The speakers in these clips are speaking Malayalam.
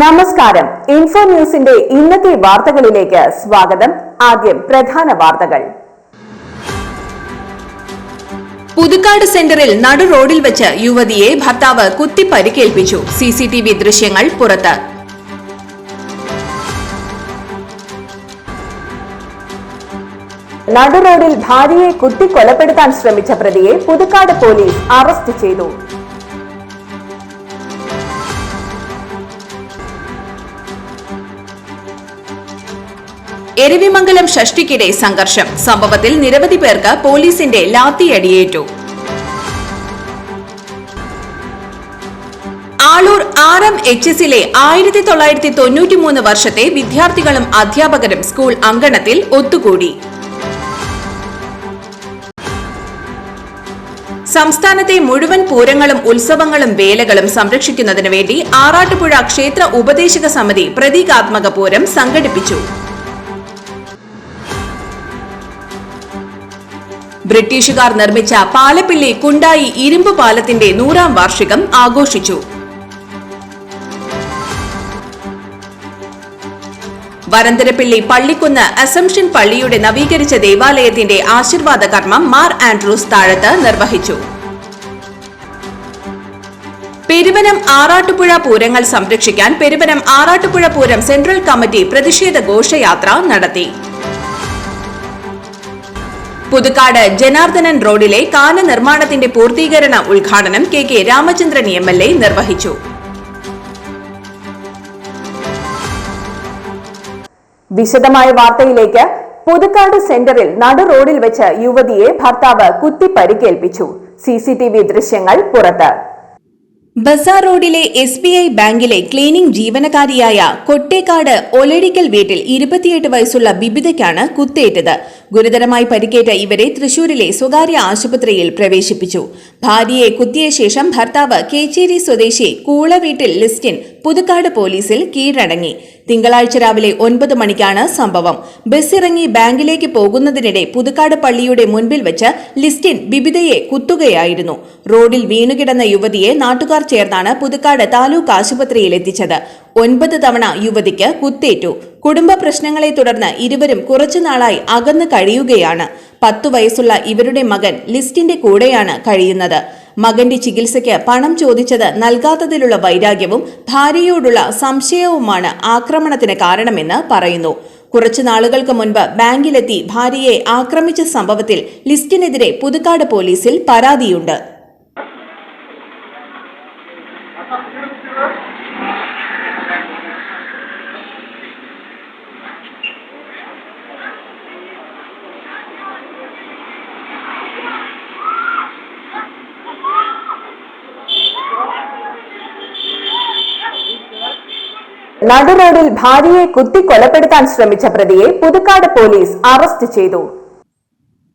നമസ്കാരം. ഇൻഫോ ന്യൂസിന്റെ ഇന്നത്തെ വാർത്തകളിലേക്ക് സ്വാഗതം. ആദ്യം പ്രധാന വാർത്തകൾ. പുതുക്കാട് സെന്ററിൽ നടു റോഡിൽ വെച്ച് യുവതിയെ ഭർത്താവ് കുത്തി പരിക്കേൽപ്പിച്ചു. സിസിടിവി ദൃശ്യങ്ങൾ പുറത്ത്. നടു റോഡിൽ ഭാര്യയെ കുത്തി കൊലപ്പെടുത്താൻ ശ്രമിച്ച പ്രതിയെ പുതുക്കാട് പോലീസ് അറസ്റ്റ് ചെയ്തു. എരവിമംഗലം ഷഷ്ടിക്കിടെ സംഘർഷം. സംഭവത്തിൽ നിരവധി പേർക്ക് പോലീസിന്റെ ലാത്തിയടിയേറ്റു. ആളൂർ RMHSലെ 1993 വർഷത്തെ വിദ്യാർത്ഥികളും അധ്യാപകരും സ്കൂൾ അങ്കണത്തിൽ ഒത്തുകൂടി. സംസ്ഥാനത്തെ മുഴുവൻ പൂരങ്ങളും ഉത്സവങ്ങളും വേലകളും സംരക്ഷിക്കുന്നതിനു വേണ്ടി ആറാട്ടുപുഴ ക്ഷേത്ര ഉപദേശക സമിതി പ്രതീകാത്മക പൂരം സംഘടിപ്പിച്ചു. ബ്രിട്ടീഷുകാർ നിർമ്മിച്ച പാലപ്പിള്ളി കുണ്ടായി ഇരുമ്പ് പാലത്തിന്റെ 100ാം വാർഷികം ആഘോഷിച്ചു. വരന്തരപ്പിള്ളി പള്ളിക്കുന്ന് അസംഷൻ പള്ളിയുടെ നവീകരിച്ച ദേവാലയത്തിന്റെ ആശീർവാദ കർമ്മം മാർ ആൻഡ്രൂസ് താഴത്ത് നിർവഹിച്ചു. പെരുവനം ആറാട്ടുപുഴ പൂരങ്ങൾ സംരക്ഷിക്കാൻ പെരുവനം ആറാട്ടുപുഴ പൂരം സെൻട്രൽ കമ്മിറ്റി പ്രതിഷേധ ഘോഷയാത്ര നടത്തി. പുതുക്കാട് ജനാർദ്ദനൻ റോഡിലെ കാന നിർമ്മാണത്തിന്റെ പൂർത്തീകരണ ഉദ്ഘാടനം KK രാമചന്ദ്രൻ MLA നിർവഹിച്ചു. വിശദമായ വാർത്തയിലേക്ക്. പുതുക്കാട് സെന്ററിൽ നടു റോഡിൽ വെച്ച് യുവതിയെ ഭർത്താവ് കുത്തി പരിക്കേൽപ്പിച്ചു. CCTV ദൃശ്യങ്ങൾ പുറത്ത്. ബസാർ റോഡിലെ SBI ബാങ്കിലെ ക്ലീനിംഗ് ജീവനക്കാരിയായ കൊട്ടേക്കാട് ഒലടിക്കൽ വീട്ടിൽ 28 വയസ്സുള്ള ബിബിതയ്ക്കാണ് കുത്തേറ്റത്. ഗുരുതരമായി പരിക്കേറ്റ ഇവരെ തൃശൂരിലെ സ്വകാര്യ ആശുപത്രിയിൽ പ്രവേശിപ്പിച്ചു. ഭാര്യയെ കുത്തിയ ശേഷം ഭർത്താവ് കേച്ചേരി സ്വദേശി കൂളവീട്ടിൽ ലിസ്റ്റിൻ പുതുക്കാട് പോലീസിൽ കീഴടങ്ങി. തിങ്കളാഴ്ച രാവിലെ 9 മണിക്കാണ് സംഭവം. ബസ്സിറങ്ങി ബാങ്കിലേക്ക് പോകുന്നതിനിടെ പുതുക്കാട് പള്ളിയുടെ മുൻപിൽ വെച്ച് ലിസ്റ്റിൻ ബിബിതയെ കുത്തുകയായിരുന്നു. റോഡിൽ വീണുകിടന്ന യുവതിയെ നാട്ടുകാർ ചേർന്നാണ് പുതുക്കാട് താലൂക്ക് ആശുപത്രിയിൽ എത്തിച്ചത്. 9 തവണ യുവതിക്ക് കുത്തേറ്റു. കുടുംബ പ്രശ്നങ്ങളെ തുടർന്ന് ഇരുവരും കുറച്ചുനാളായി അകന്നു കഴിയുകയാണ്. 10 വയസ്സുള്ള ഇവരുടെ മകൻ ലിസ്റ്റിന്റെ കൂടെയാണ് കഴിയുന്നത്. മകന്റെ ചികിത്സയ്ക്ക് പണം ചോദിച്ചത് നൽകാത്തതിലുള്ള വൈരാഗ്യവും ഭാര്യയോടുള്ള സംശയവുമാണ് ആക്രമണത്തിന് കാരണമെന്ന് പറയുന്നു. കുറച്ചു നാളുകൾക്ക് മുൻപ് ബാങ്കിലെത്തി ഭാര്യയെ ആക്രമിച്ച സംഭവത്തിൽ ലിസ്റ്റിനെതിരെ പുതുക്കാട് പോലീസിൽ പരാതിയുണ്ട്. നടു റോഡിൽ ഭാര്യയെ കുത്തി കൊലപ്പെടുത്താൻ ശ്രമിച്ച പ്രതിയെ പുതുക്കാട് പോലീസ് അറസ്റ്റ് ചെയ്തു.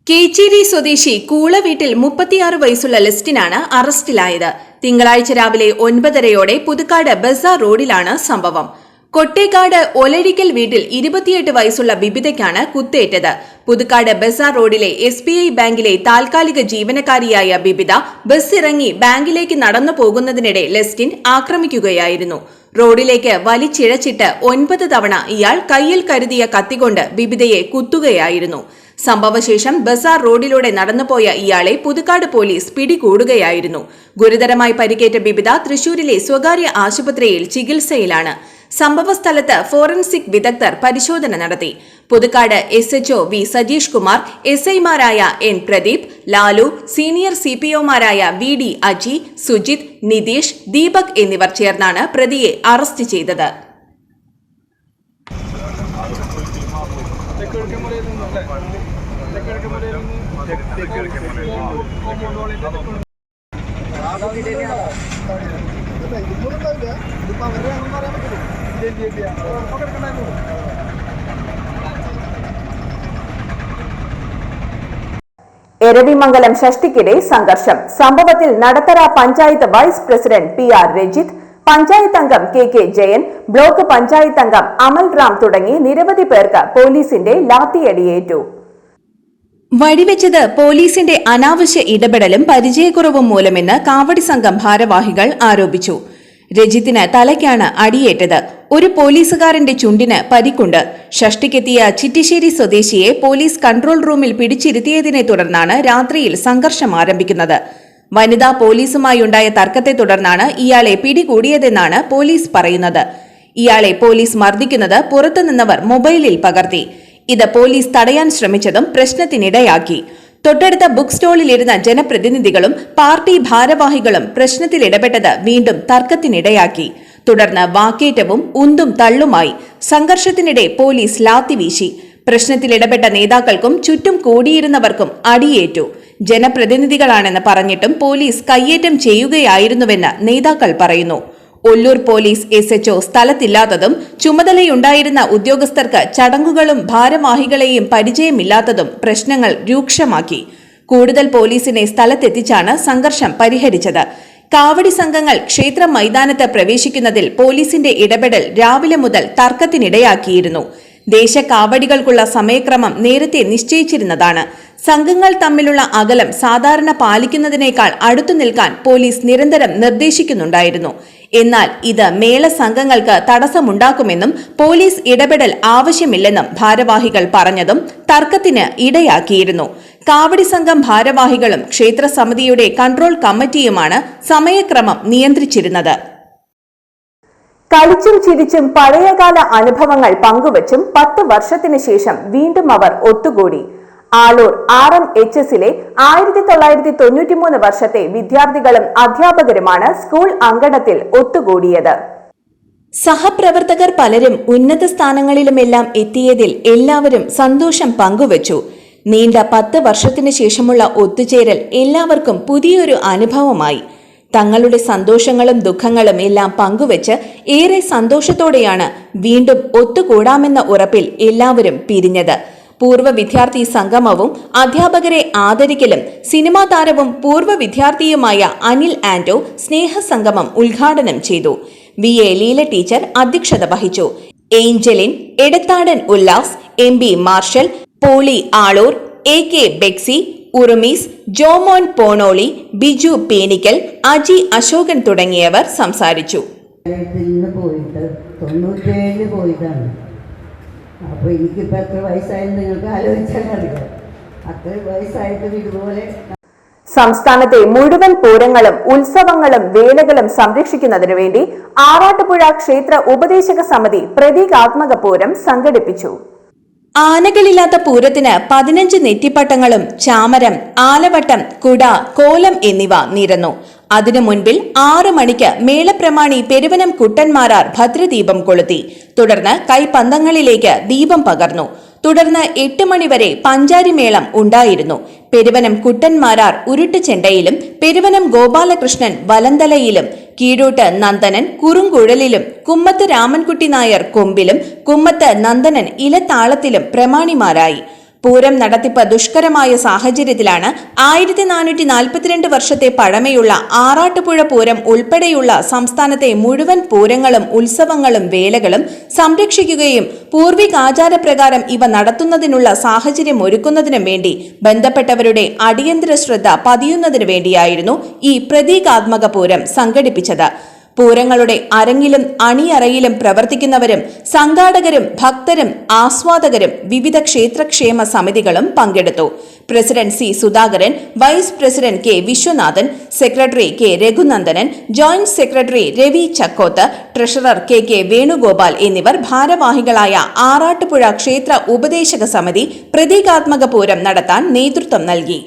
കേച്ചേരി സ്വദേശി കൂളവീട്ടിൽ 36 വയസ്സുള്ള ലിസ്റ്റിനാണ് അറസ്റ്റിലായത്. തിങ്കളാഴ്ച രാവിലെ 9:30 പുതുക്കാട് ബസാർ റോഡിലാണ് സംഭവം. കൊട്ടേക്കാട് ഒലടിക്കൽ വീട്ടിൽ 28 വയസ്സുള്ള ബിബിതയ്ക്കാണ് കുത്തേറ്റത്. പുതുക്കാട് ബസാർ റോഡിലെ SBI ബാങ്കിലെ താൽക്കാലിക ജീവനക്കാരിയായ ബിബിത ബസ്സിറങ്ങി ബാങ്കിലേക്ക് നടന്നു പോകുന്നതിനിടെ ലെസ്റ്റിൻ ആക്രമിക്കുകയായിരുന്നു. റോഡിലേക്ക് വലിച്ചിഴച്ചിട്ട് 9 തവണ ഇയാൾ കയ്യിൽ കരുതിയ കത്തികൊണ്ട് ബിബിതയെ കുത്തുകയായിരുന്നു. സംഭവശേഷം ബസാർ റോഡിലൂടെ നടന്നുപോയ ഇയാളെ പുതുക്കാട് പോലീസ് പിടികൂടുകയായിരുന്നു. ഗുരുതരമായി പരിക്കേറ്റ ബിബിത തൃശൂരിലെ സ്വകാര്യ ആശുപത്രിയിൽ ചികിത്സയിലാണ്. സംഭവസ്ഥലത്ത് ഫോറൻസിക് വിദഗ്ധർ പരിശോധന നടത്തി. പുതുക്കാട് SHO V സജീഷ് കുമാർ, SIമാരായ N പ്രദീപ്, ലാലു, സീനിയർ CPOമാരായ VD അജി, സുജിത്, നിതീഷ്, ദീപക് എന്നിവർ ചേർന്നാണ് പ്രതിയെ അറസ്റ്റ് ചെയ്തത്. എരവിമംഗലം ഷഷ്ടിക്കിടെ സംഘർഷം. സംഭവത്തിൽ Nadathara panchayat vice president PR Rajith, panchayat അംഗം KK ജയൻ, ബ്ലോക്ക് പഞ്ചായത്ത് അംഗം അമൽ റാം തുടങ്ങി നിരവധി പേർക്ക് പോലീസിന്റെ ലാത്തിയടിയേറ്റു. വഴിവെച്ചത് പോലീസിന്റെ അനാവശ്യ ഇടപെടലും പരിചയക്കുറവും മൂലമെന്ന് കാവടി സംഘം ഭാരവാഹികൾ ആരോപിച്ചു. രജിത്തിന് തലയ്ക്കാണ് അടിയേറ്റത്. ഒരു പോലീസുകാരന്റെ ചുണ്ടിന് പരിക്കുണ്ട്. ഷഷ്ടിക്കെത്തിയ ചിറ്റിശ്ശേരി സ്വദേശിയെ പോലീസ് കൺട്രോൾ റൂമിൽ പിടിച്ചിരുത്തിയതിനെ തുടർന്നാണ് രാത്രിയിൽ സംഘർഷം ആരംഭിക്കുന്നത്. വനിതാ പോലീസുമായുണ്ടായ തർക്കത്തെ തുടർന്നാണ് ഇയാളെ പിടികൂടിയതെന്നാണ് പോലീസ് പറയുന്നത്. ഇയാളെ പോലീസ് മർദ്ദിക്കുന്നത് പുറത്തുനിന്നവർ മൊബൈലിൽ പകർത്തി. ഇത് പോലീസ് തടയാൻ ശ്രമിച്ചതും പ്രശ്നത്തിനിടയാക്കി. തൊട്ടടുത്ത ബുക്ക് സ്റ്റോളിലിരുന്ന ജനപ്രതിനിധികളും പാർട്ടി ഭാരവാഹികളും പ്രശ്നത്തിൽ ഇടപെട്ടത് വീണ്ടും തർക്കത്തിനിടയാക്കി. തുടർന്ന് വാക്കേറ്റവും ഉന്തും തള്ളുമായി. സംഘർഷത്തിനിടെ പോലീസ് ലാത്തി വീശി. പ്രശ്നത്തിൽ ഇടപെട്ട നേതാക്കൾക്കും ചുറ്റും കൂടിയിരുന്നവർക്കും അടിയേറ്റു. ജനപ്രതിനിധികളാണെന്ന് പറഞ്ഞിട്ടും പോലീസ് കയ്യേറ്റം ചെയ്യുകയായിരുന്നുവെന്ന് നേതാക്കൾ പറയുന്നു. ഒല്ലൂർ പോലീസ് SHO സ്ഥലത്തില്ലാത്തതും ചുമതലയുണ്ടായിരുന്ന ഉദ്യോഗസ്ഥർക്ക് ചടങ്ങുകളും ഭാരവാഹികളെയും പരിചയമില്ലാത്തതും പ്രശ്നങ്ങൾ രൂക്ഷമാക്കി. കൂടുതൽ പോലീസിനെ സ്ഥലത്തെത്തിച്ചാണ് സംഘർഷം പരിഹരിച്ചത്. കാവടി സംഘങ്ങൾ ക്ഷേത്ര മൈതാനത്ത് പ്രവേശിക്കുന്നതിൽ പോലീസിന്റെ ഇടപെടൽ രാവിലെ മുതൽ തർക്കത്തിനിടയാക്കിയിരുന്നു. ദേശകാവടികൾക്കുള്ള സമയക്രമം നേരത്തെ നിശ്ചയിച്ചിരുന്നതാണ്. സംഘങ്ങൾ തമ്മിലുള്ള അകലം സാധാരണ പാലിക്കുന്നതിനേക്കാൾ അടുത്തു നിൽക്കാൻ പോലീസ് നിരന്തരം നിർദ്ദേശിക്കുന്നുണ്ടായിരുന്നു. എന്നാൽ ഇത് മേള സംഘങ്ങൾക്ക് തടസ്സമുണ്ടാക്കുമെന്നും പോലീസ് ഇടപെടൽ ആവശ്യമില്ലെന്നും ഭാരവാഹികൾ പറഞ്ഞതും തർക്കത്തിന് ഇടയാക്കിയിരുന്നു. കാവടി സംഘം ഭാരവാഹികളും ക്ഷേത്ര സമിതിയുടെ കൺട്രോൾ കമ്മിറ്റിയുമാണ് സമയക്രമം നിയന്ത്രിച്ചിരുന്നത്. കളിച്ചും ചിരിച്ചും പഴയകാല അനുഭവങ്ങൾ പങ്കുവച്ചും 10 വർഷത്തിന് ശേഷം വീണ്ടും അവർ ഒത്തുകൂടി. ആളൂർ RMHSലെ 1993 വർഷത്തെ വിദ്യാർത്ഥികളും അധ്യാപകരുമാണ് സ്കൂൾ അങ്കണത്തിൽ ഒത്തുകൂടിയത്. സഹപ്രവർത്തകർ പലരും ഉന്നത സ്ഥാനങ്ങളിലുമെല്ലാം എത്തിയതിൽ എല്ലാവരും സന്തോഷം പങ്കുവച്ചു. നീണ്ട 10 വർഷത്തിന് ശേഷമുള്ള ഒത്തുചേരൽ എല്ലാവർക്കും പുതിയൊരു അനുഭവമായി. തങ്ങളുടെ സന്തോഷങ്ങളും ദുഃഖങ്ങളും എല്ലാം പങ്കുവച്ച് ഏറെ സന്തോഷത്തോടെയാണ് വീണ്ടും ഒത്തുകൂടാമെന്ന ഉറപ്പിൽ എല്ലാവരും പിരിഞ്ഞത്. പൂർവ്വ വിദ്യാർത്ഥി സംഗമവും അധ്യാപകരെ ആദരിക്കലും സിനിമാ താരവും പൂർവ്വ വിദ്യാർത്ഥിയുമായ അനിൽ ആന്റോ സ്നേഹസംഗമം ഉദ്ഘാടനം ചെയ്തു. VA ലീല ടീച്ചർ അധ്യക്ഷത വഹിച്ചു. Angeline, Edathadan Ullas, MB Marshal, Poly Aloor, AK Bexy, Urumees, Jomon Ponoli, Biju Penickal, Aji Asokan തുടങ്ങിയവർ സംസാരിച്ചു. അപ്പോൾ എനിക്കിപ്പോൾ എത്ര വയസ്സായെന്ന് നിങ്ങൾക്ക് ആലോചിച്ചാൽ അറിയാം. അത്ര വയസ്സായിട്ടും ഇതുപോലെ സംസ്ഥാനത്തെ മുഴുവൻ പൂരങ്ങളും ഉത്സവങ്ങളും വേലകളും സംരക്ഷിക്കുന്നതിനു വേണ്ടി ആറാട്ടുപുഴ ക്ഷേത്ര ഉപദേശക സമിതി പ്രതീകാത്മക പൂരം സംഘടിപ്പിച്ചു. ആനകളില്ലാത്ത പൂരത്തിന് 15 നെറ്റിപ്പട്ടങ്ങളും ചാമരം, ആലവട്ടം, കുട, കോലം എന്നിവ നിരന്നു. അതിനു മുൻപിൽ 6 മണിക്ക് മേളപ്രമാണി പെരുവനം കുട്ടന്മാരാർ ഭദ്രദീപം കൊളുത്തി. തുടർന്ന് കൈപ്പന്തങ്ങളിലേക്ക് ദീപം പകർന്നു. തുടർന്ന് 8 മണിവരെ പഞ്ചാരിമേളം ഉണ്ടായിരുന്നു. പെരുവനം കുട്ടന്മാരാർ ഉരുട്ടുചെണ്ടയിലും പെരുവനം ഗോപാലകൃഷ്ണൻ വലന്തലയിലും കീഴോട്ട് നന്ദനൻ കുറുങ്കുഴലിലും കുമ്മത്ത് രാമൻകുട്ടി നായർ കൊമ്പിലും കുമ്മത്ത് നന്ദനൻ ഇലത്താളത്തിലും പ്രമാണിമാരായി. പൂരം നടത്തിപ്പ് ദുഷ്കരമായ സാഹചര്യത്തിലാണ് 1442 വർഷത്തെ പഴമയുള്ള ആറാട്ടുപുഴ പൂരം ഉൾപ്പെടെയുള്ള സംസ്ഥാനത്തെ മുഴുവൻ പൂരങ്ങളും ഉത്സവങ്ങളും വേലകളും സംരക്ഷിക്കുകയും പൂർവികാചാരപ്രകാരം ഇവ നടത്തുന്നതിനുള്ള സാഹചര്യം ഒരുക്കുന്നതിനും വേണ്ടി ബന്ധപ്പെട്ടവരുടെ അടിയന്തര ശ്രദ്ധ പതിയുന്നതിനു വേണ്ടിയായിരുന്നു ഈ പ്രതീകാത്മക പൂരം സംഘടിപ്പിച്ചത്. പൂരങ്ങളുടെ അരങ്ങിലും അണിയറയിലും പ്രവർത്തിക്കുന്നവരും സംഘാടകരും ഭക്തരും ആസ്വാദകരും വിവിധ ക്ഷേത്രക്ഷേമ സമിതികളും പങ്കെടുത്തു. President C. Sudhakaran, vice president K. Viswanathan, secretary K. Raghunandanan, joint secretary Ravi Chakkoth, treasurer KK Venugopal എന്നിവർ ഭാരവാഹികളായ ആറാട്ടുപുഴ ക്ഷേത്ര ഉപദേശക സമിതി പ്രതീകാത്മക പൂരം നടത്താൻ നേതൃത്വം നൽകി.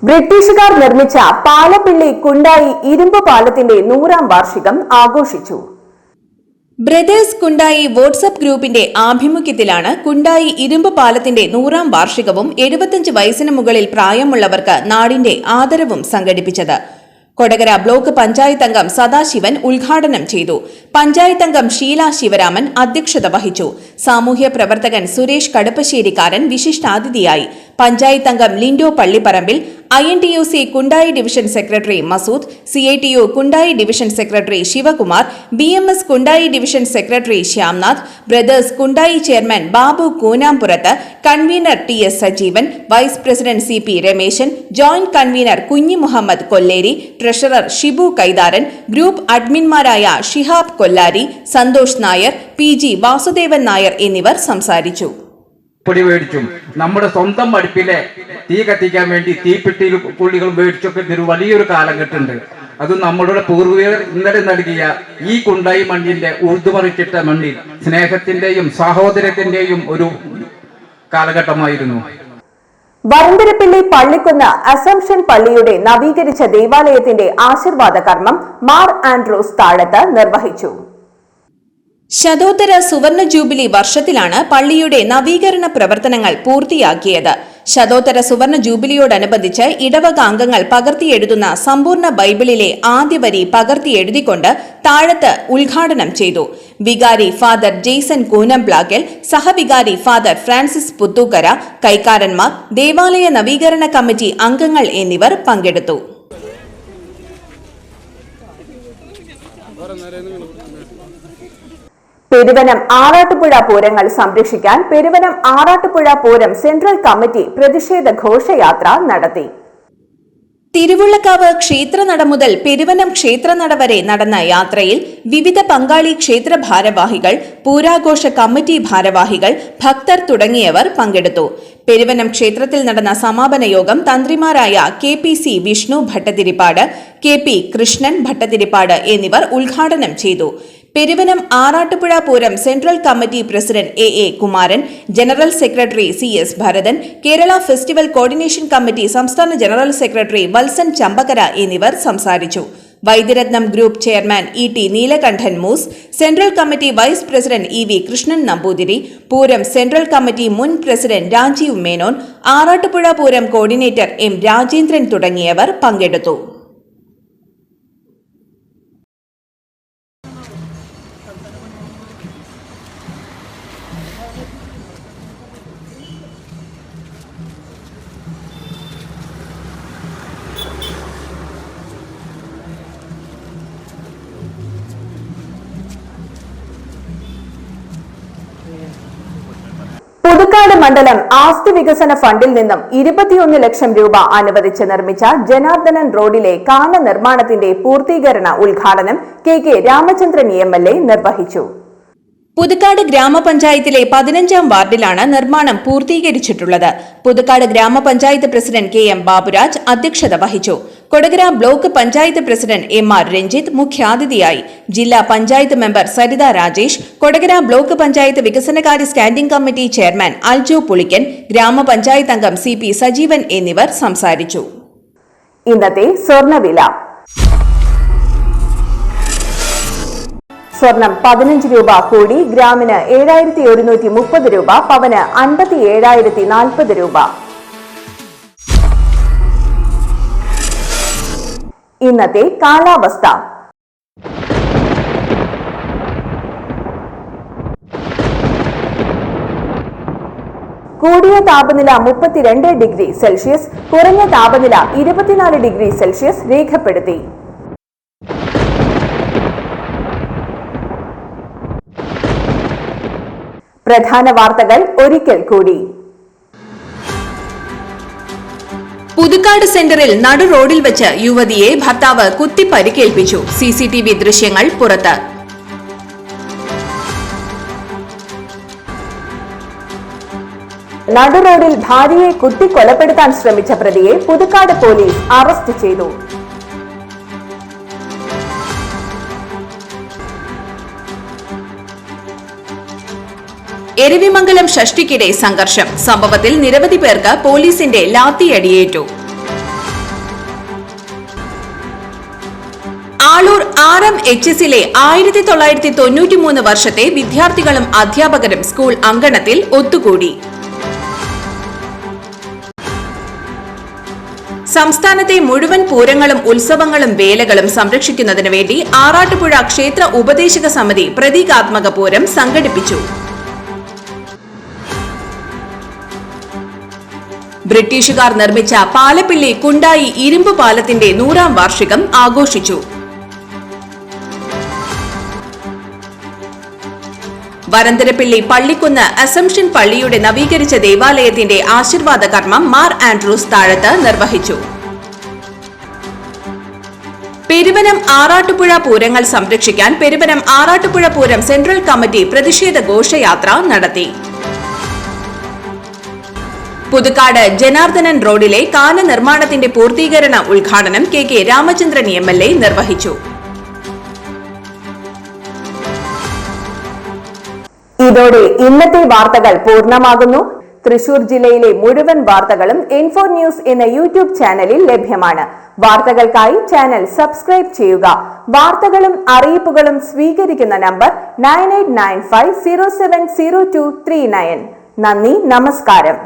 ബ്രിട്ടീഷുകാർ നിർമ്മിച്ച പാലപ്പിള്ളി കുണ്ടായി ഇരുമ്പ് പാലത്തിന്റെ 100ാം വാർഷികം ആഘോഷിച്ചു. ബ്രദേഴ്സ് കുണ്ടായി വാട്സ്ആപ്പ് ഗ്രൂപ്പിന്റെ ആഭിമുഖ്യത്തിലാണ് കുണ്ടായി ഇരുമ്പ് പാലത്തിന്റെ 100ാം വാർഷികവും 75 വയസ്സിന് മുകളിൽ പ്രായമുള്ളവർക്ക് നാടിന്റെ ആദരവും സംഘടിപ്പിച്ചത്. കൊടകര ബ്ലോക്ക് പഞ്ചായത്ത് അംഗം സദാശിവൻ ഉദ്ഘാടനം ചെയ്തു. പഞ്ചായത്ത് അംഗം ഷീല ശിവരാമൻ അധ്യക്ഷത വഹിച്ചു. സാമൂഹ്യ പ്രവർത്തകൻ സുരേഷ് കടുപ്പശ്ശേരിക്കാരൻ വിശിഷ്ടാതിഥിയായി. പഞ്ചായത്ത് അംഗം Lindo Pallipparambil, INTUC Kundayi division secretary Masood, CITU Kundayi division secretary Sivakumar, BMS Kundayi division secretary Shyamnath, brothers Kundayi chairman Babu Koonampurath, convener TS Sajeevan, vice president CP Rameshan, joint convener Kunhi Muhammad Kolleri, treasurer Shibu Kaitharan, group അഡ്മിൻമാരായ ഷിഹാബ് കൊല്ലാരി, സന്തോഷ് നായർ, PG വാസുദേവൻ നായർ എന്നിവർ സംസാരിച്ചു. പൊടി മേടിച്ചും നമ്മുടെ സ്വന്തം അടുപ്പിലെ തീ കത്തിക്കാൻ വേണ്ടി തീപ്പെട്ടി പുള്ളികൾ മേടിച്ചൊക്കെ ഒരു വലിയൊരു കാലഘട്ടമുണ്ട്. അത് നമ്മളുടെ പൂർവികർ ഇന്നലെ നൽകിയ ഈ കുണ്ടായി മണ്ണിന്റെ ഉഴുതുമറിച്ചിട്ട മണ്ണിൽ സ്നേഹത്തിന്റെയും സഹോദരത്തിന്റെയും ഒരു കാലഘട്ടമായിരുന്നു. വരന്തരപ്പിള്ളി പള്ളിക്കുന്ന് അസംഷൻ പള്ളിയുടെ നവീകരിച്ച ദേവാലയത്തിന്റെ ആശീർവാദ കർമ്മം മാർ ആൻഡ്രൂസ് താഴത്ത് നിർവഹിച്ചു. ശതോത്തര സുവർണ ജൂബിലി വർഷത്തിലാണ് പള്ളിയുടെ നവീകരണ പ്രവർത്തനങ്ങൾ പൂർത്തിയാക്കിയത്. ശതോത്തര സുവർണ ജൂബിലിയോടനുബന്ധിച്ച് ഇടവക അംഗങ്ങൾ പകർത്തിയെഴുതുന്ന സമ്പൂർണ്ണ ബൈബിളിലെ ആദ്യ വരി പകർത്തിയെഴുതിക്കൊണ്ട് താഴത്ത് ഉദ്ഘാടനം ചെയ്തു. വികാരി ഫാദർ ജെയ്സൺ കൂനംപ്ലാക്കൽ, സഹവികാരി ഫാദർ ഫ്രാൻസിസ് പുത്തൂക്കര, കൈക്കാരന്മാർ, ദേവാലയ നവീകരണ കമ്മിറ്റി അംഗങ്ങൾ എന്നിവർ പങ്കെടുത്തു. പെരുവനം ആറാട്ടുപുഴ പൂരങ്ങൾ സംരക്ഷിക്കാൻ പെരുവനം ആറാട്ടുപുഴ പൂരം സെൻട്രൽ കമ്മിറ്റി പ്രതിഷേധ ഘോഷയാത്ര നടത്തി. തിരുവുള്ളക്കാവ് ക്ഷേത്രനട മുതൽ പെരുവനം ക്ഷേത്രനട വരെ നടന്ന യാത്രയിൽ വിവിധ പങ്കാളി ക്ഷേത്ര ഭാരവാഹികൾ, പൂരാഘോഷ കമ്മിറ്റി ഭാരവാഹികൾ, ഭക്തർ തുടങ്ങിയവർ പങ്കെടുത്തു. പെരുവനം ക്ഷേത്രത്തിൽ നടന്ന സമാപന യോഗം തന്ത്രിമാരായ KPC വിഷ്ണു ഭട്ടതിരിപ്പാട്, KP കൃഷ്ണൻ ഭട്ടതിരിപ്പാട് എന്നിവർ ഉദ്ഘാടനം ചെയ്തു. Peruvanam Arattupuzha pooram central committee president AA Kumaran, general secretary CS Bharathan, Kerala festival coordination committee സംസ്ഥാന ജനറൽ സെക്രട്ടറി വത്സൻ ചമ്പക്കര എന്നിവർ സംസാരിച്ചു. Vaidyaratnam group chairman ET Neelakantan Moos, central committee vice president EV Krishnan Namboothiri, pooram central committee മുൻ president Rajeev Menon, Arattupuzha pooram coordinator M Rajendran തുടങ്ങിയവർ പങ്കെടുത്തു. പുതുക്കാട് മണ്ഡലം ആസ്തി വികസന ഫണ്ടിൽ നിന്നും 21 ലക്ഷം രൂപ അനുവദിച്ച് നിർമ്മിച്ച ജനാർദ്ദനൻ റോഡിലെ കാന നിർമ്മാണത്തിന്റെ പൂർത്തീകരണ ഉദ്ഘാടനം KK രാമചന്ദ്രൻ MLA നിർവഹിച്ചു. പുതുക്കാട് ഗ്രാമപഞ്ചായത്തിലെ 15ാം വാർഡിലാണ് നിർമ്മാണം പൂർത്തീകരിച്ചിട്ടുള്ളത്. പുതുക്കാട് ഗ്രാമപഞ്ചായത്ത് പ്രസിഡന്റ് KM ബാബുരാജ് അധ്യക്ഷത വഹിച്ചു. Kodakara block panchayat president MR Ranjith മുഖ്യാതിഥിയായി. ജില്ലാ പഞ്ചായത്ത് മെമ്പർ സരിത രാജേഷ്, കൊടകര ബ്ലോക്ക് പഞ്ചായത്ത് വികസനകാര്യ standing committee chairman Aljo Pulickan, ഗ്രാമപഞ്ചായത്ത് അംഗം CP സജീവൻ എന്നിവർ സംസാരിച്ചു. ഇന്നത്തെ സ്വർണ്ണവില. സ്വർണം 15 രൂപ കൂടി ഗ്രാമിന് 7130 രൂപ, പവന് 57,040 രൂപ. ഇന്നത്തെ കാലാവസ്ഥ. കൂടിയ താപനില 32 ഡിഗ്രി സെൽഷ്യസ്, കുറഞ്ഞ താപനില 24 ഡിഗ്രി സെൽഷ്യസ് രേഖപ്പെടുത്തി. പ്രധാന വാർത്തകൾ ഒരിക്കൽ കൂടി. പുതുക്കാട് സെന്ററിൽ നടു റോഡിൽ വെച്ച് യുവതിയെ ഭർത്താവ് കുത്തി പരിക്കേൽപ്പിച്ചു. CCTV ദൃശ്യങ്ങൾ പുറത്ത്. നടു റോഡിൽ ഭാര്യയെ കുത്തി കൊലപ്പെടുത്താൻ ശ്രമിച്ച പ്രതിയെ പുതുക്കാട് പോലീസ് അറസ്റ്റ് ചെയ്തു. എരവിമംഗലം ഷഷ്ടിക്കിടെ സംഘർഷം. സംഭവത്തിൽ നിരവധി പേർക്ക് പോലീസിന്റെ ലാത്തിയടിയേറ്റു. ആളൂർ RMHSലെ 1993 വർഷത്തെ വിദ്യാർത്ഥികളും അധ്യാപകരും സ്കൂൾ അങ്കണത്തിൽ ഒത്തുകൂടി. സംസ്ഥാനത്തെ മുഴുവൻ പൂരങ്ങളും ഉത്സവങ്ങളും വേലകളും സംരക്ഷിക്കുന്നതിനു വേണ്ടി ആറാട്ടുപുഴ ക്ഷേത്ര ഉപദേശക സമിതി പ്രതീകാത്മക പൂരം സംഘടിപ്പിച്ചു. ബ്രിട്ടീഷുകാർ നിർമ്മിച്ച പാലപ്പിള്ളി കുണ്ടായി ഇരുമ്പ് പാലത്തിന്റെ 100ാം വാർഷികം ആഘോഷിച്ചു. വരന്തരപ്പിള്ളി പള്ളിക്കുന്ന് അസംഷൻ പള്ളിയുടെ നവീകരിച്ച ദേവാലയത്തിന്റെ ആശീർവാദ കർമ്മം മാർ ആൻഡ്രൂസ് താഴത്ത് നിർവഹിച്ചു. പെരുവനം ആറാട്ടുപുഴ പൂരങ്ങൾ സംരക്ഷിക്കാൻ പെരുവനം ആറാട്ടുപുഴ പൂരം സെൻട്രൽ കമ്മിറ്റി പ്രതിഷേധ ഘോഷയാത്ര നടത്തി. പുതുക്കാട് ജനാർദ്ദനൻ റോഡിലെ കാന നിർമ്മാണത്തിന്റെ പൂർത്തീകരണ ഉദ്ഘാടനം KK രാമചന്ദ്രൻ MLA നിർവഹിച്ചു. ഇതോടെ ഇന്നത്തെ വാർത്തകൾ പൂർണ്ണമാകുന്നു. തൃശൂർ ജില്ലയിലെ മുഴുവൻ വാർത്തകളും N4 ന്യൂസ് എന്ന യൂട്യൂബ് ചാനലിൽ ലഭ്യമാണ്. വാർത്തകൾക്കായി ചാനൽ സബ്സ്ക്രൈബ് ചെയ്യുക. വാർത്തകളും അറിയിപ്പുകളും സ്വീകരിക്കുന്ന നമ്പർ 9895070239. നന്ദി, നമസ്കാരം.